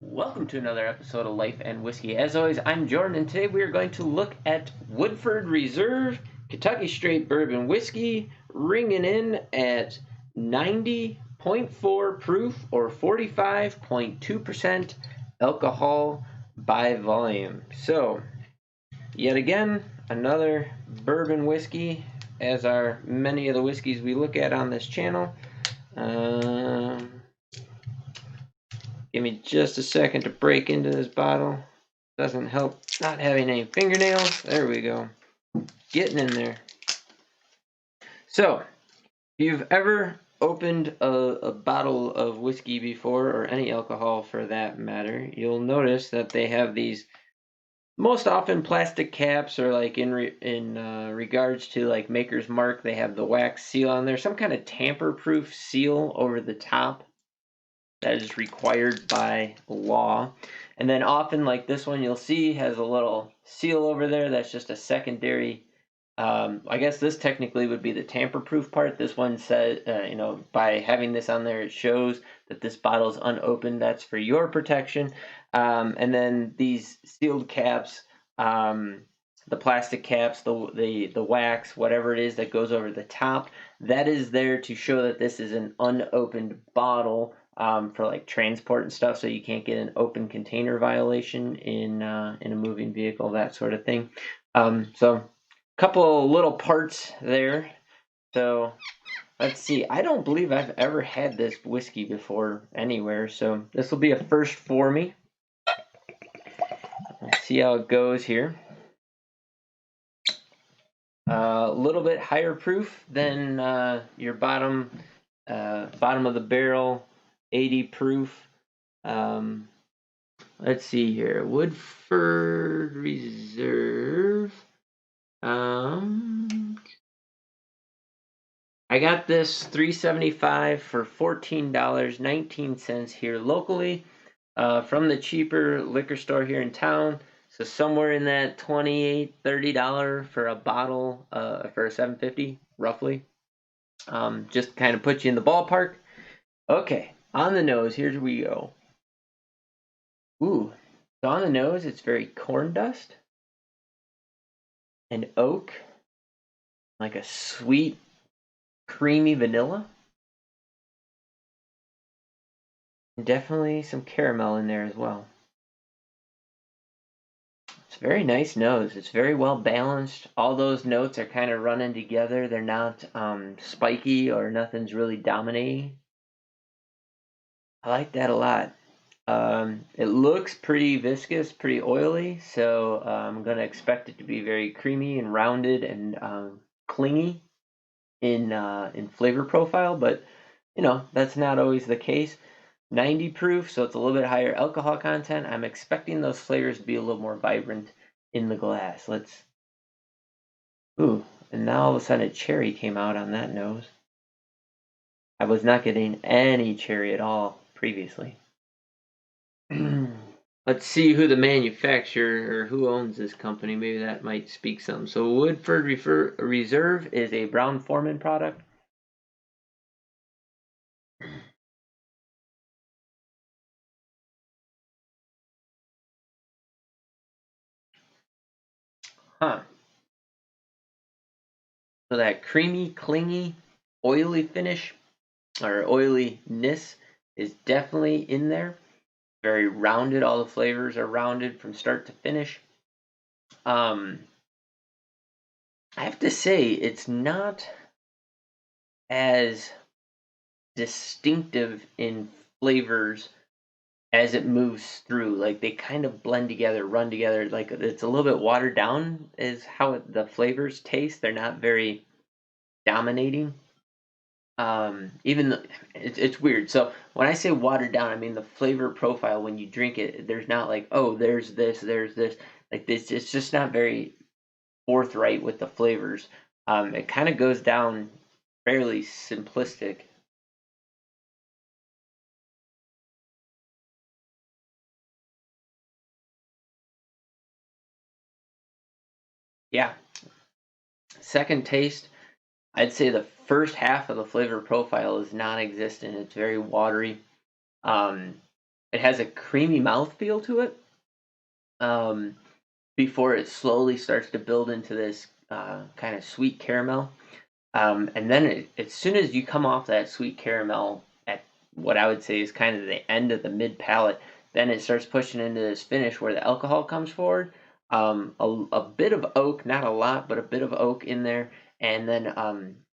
Welcome to another episode of Life and Whiskey. As always, I'm Jordan, and today we are going to look at Woodford Reserve Kentucky Straight Bourbon Whiskey, ringing in at 90.4 proof or 45.2% alcohol by volume. So, yet again, another bourbon whiskey, as are many of the whiskeys we look at on this channel. Give me just a second to break into this bottle. Doesn't help not having any fingernails. There we go. Getting in there. So, if you've ever opened a bottle of whiskey before, or any alcohol for that matter, you'll notice that they have these most often plastic caps, or like in regards to like Maker's Mark, they have the wax seal on there, some kind of tamper-proof seal over the top that is required by law. And then often, like this one, you'll see has a little seal over there. That's just a secondary. I guess this technically would be the tamper-proof part. This one says, by having this on there, it shows that this bottle is unopened. That's for your protection. And then these sealed caps, the plastic caps, the wax, whatever it is that goes over the top, that is there to show that this is an unopened bottle. For like transport and stuff, so you can't get an open container violation in a moving vehicle, that sort of thing. So a couple little parts there. So let's see. I don't believe I've ever had this whiskey before anywhere, so this will be a first for me. Let's see how it goes here. A little bit higher proof than your bottom of the barrel 80 proof. Let's see here. Woodford Reserve. I got this $3.75 for $14.19 here locally, from the cheaper liquor store here in town. So somewhere in that $28-30 for a bottle, for a 750 roughly. Just kind of put you in the ballpark. Okay, on the nose, here we go. Ooh, so on the nose, it's very corn dust and oak, like a sweet, creamy vanilla. And definitely some caramel in there as well. It's a very nice nose. It's very well balanced. All those notes are kind of running together. They're not spiky or nothing's really dominating. I like that a lot. It looks pretty viscous, pretty oily, so I'm going to expect it to be very creamy and rounded and clingy in flavor profile, but that's not always the case. 90 proof, so it's a little bit higher alcohol content. I'm expecting those flavors to be a little more vibrant in the glass. Ooh, and now all of a sudden a cherry came out on that nose. I was not getting any cherry at all previously. Let's see who the manufacturer or who owns this company. Maybe that might speak some. So Woodford Reserve is a Brown-Forman product. Huh. So that creamy, clingy, oily finish or oiliness is definitely in there. Very rounded. All the flavors are rounded from start to finish. I have to say, it's not as distinctive in flavors as it moves through. Like they kind of blend together, run together. Like it's a little bit watered down, is how the flavors taste. They're not very dominating. Even though it's weird. So when I say watered down, I mean the flavor profile when you drink it. There's not like, oh, there's this. Like this, it's just not very forthright with the flavors. It kind of goes down fairly simplistic. Yeah. Second taste, I'd say the first half of the flavor profile is non-existent. It's very watery. Um, It has a creamy mouthfeel to it. Before it slowly starts to build into this kind of sweet caramel. And then as soon as you come off that sweet caramel at what I would say is kind of the end of the mid palate, then it starts pushing into this finish where the alcohol comes forward. A bit of oak, not a lot, but a bit of oak in there, and then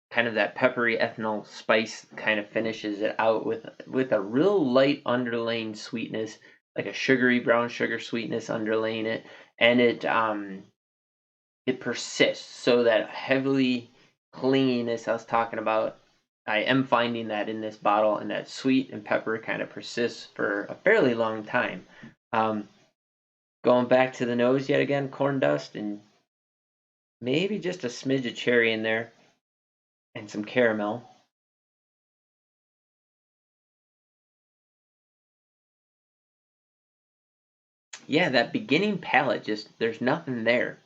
kind of that peppery ethanol spice kind of finishes it out with a real light underlaying sweetness, like a sugary brown sugar sweetness underlaying it, and it persists. So that heavily clinginess I was talking about, I am finding that in this bottle, and that sweet and pepper kind of persists for a fairly long time. Um, Going back to the nose yet again, corn dust and maybe just a smidge of cherry in there and some caramel. Yeah, that beginning palate, just there's nothing there.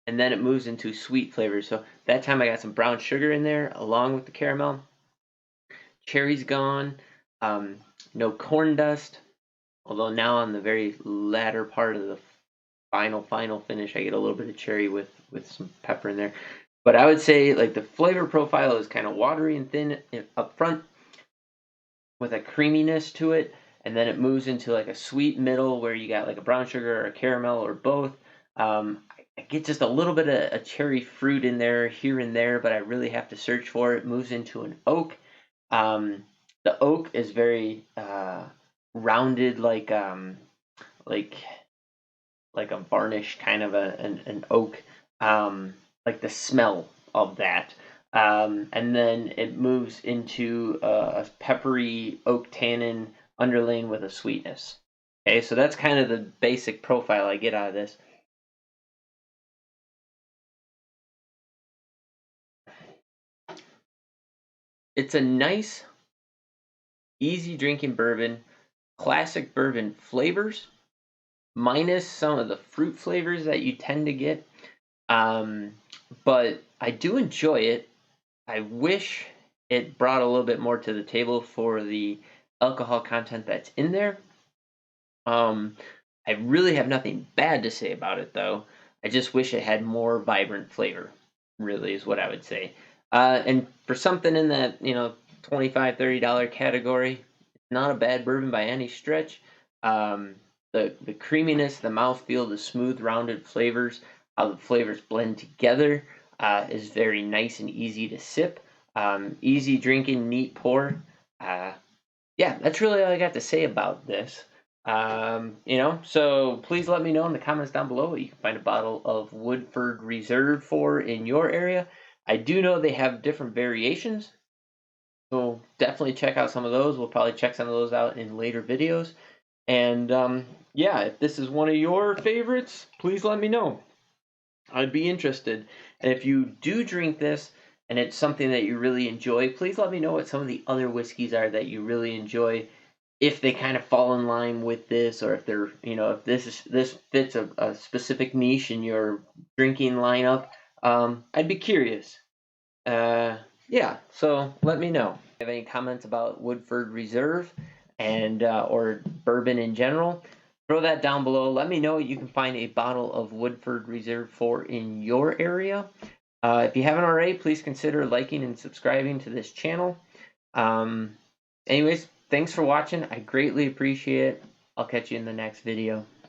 And then it moves into sweet flavors. So that time I got some brown sugar in there along with the caramel. Cherry's gone. Um, no corn dust. Although now on the very latter part of the final finish, I get a little bit of cherry with some pepper in there. But I would say like the flavor profile is kind of watery and thin up front with a creaminess to it, and then it moves into like a sweet middle where you got like a brown sugar or a caramel or both. I get just a little bit of a cherry fruit in there here and there, but I really have to search for it. It moves into an oak. Um, the oak is very rounded, like like a varnish kind of an oak, like the smell of that. And then it moves into a peppery oak tannin underlain with a sweetness. Okay, so that's kind of the basic profile I get out of this. It's a nice, easy drinking bourbon, classic bourbon flavors, minus some of the fruit flavors that you tend to get. Um, but I do enjoy it. I wish it brought a little bit more to the table for the alcohol content that's in there. Um, I really have nothing bad to say about it though. I just wish it had more vibrant flavor, really, is what I would say. And for something in that, $25-$30 category, it's not a bad bourbon by any stretch. The creaminess, the mouthfeel, the smooth, rounded flavors, how the flavors blend together is very nice and easy to sip. Easy drinking, neat pour. Uh, yeah, that's really all I got to say about this. So please let me know in the comments down below what you can find a bottle of Woodford Reserve for in your area. I do know they have different variations, so definitely check out some of those. We'll probably check some of those out in later videos. And yeah, if this is one of your favorites, please let me know. I'd be interested. And if you do drink this and it's something that you really enjoy, please let me know what some of the other whiskeys are that you really enjoy. If they kind of fall in line with this, or if they're, if this fits a specific niche in your drinking lineup, I'd be curious. Yeah, so let me know. If you have any comments about Woodford Reserve and or bourbon in general, throw that down below. Let me know what you can find a bottle of Woodford Reserve for in your area. If you haven't already, please consider liking and subscribing to this channel. Anyways, thanks for watching. I greatly appreciate it. I'll catch you in the next video.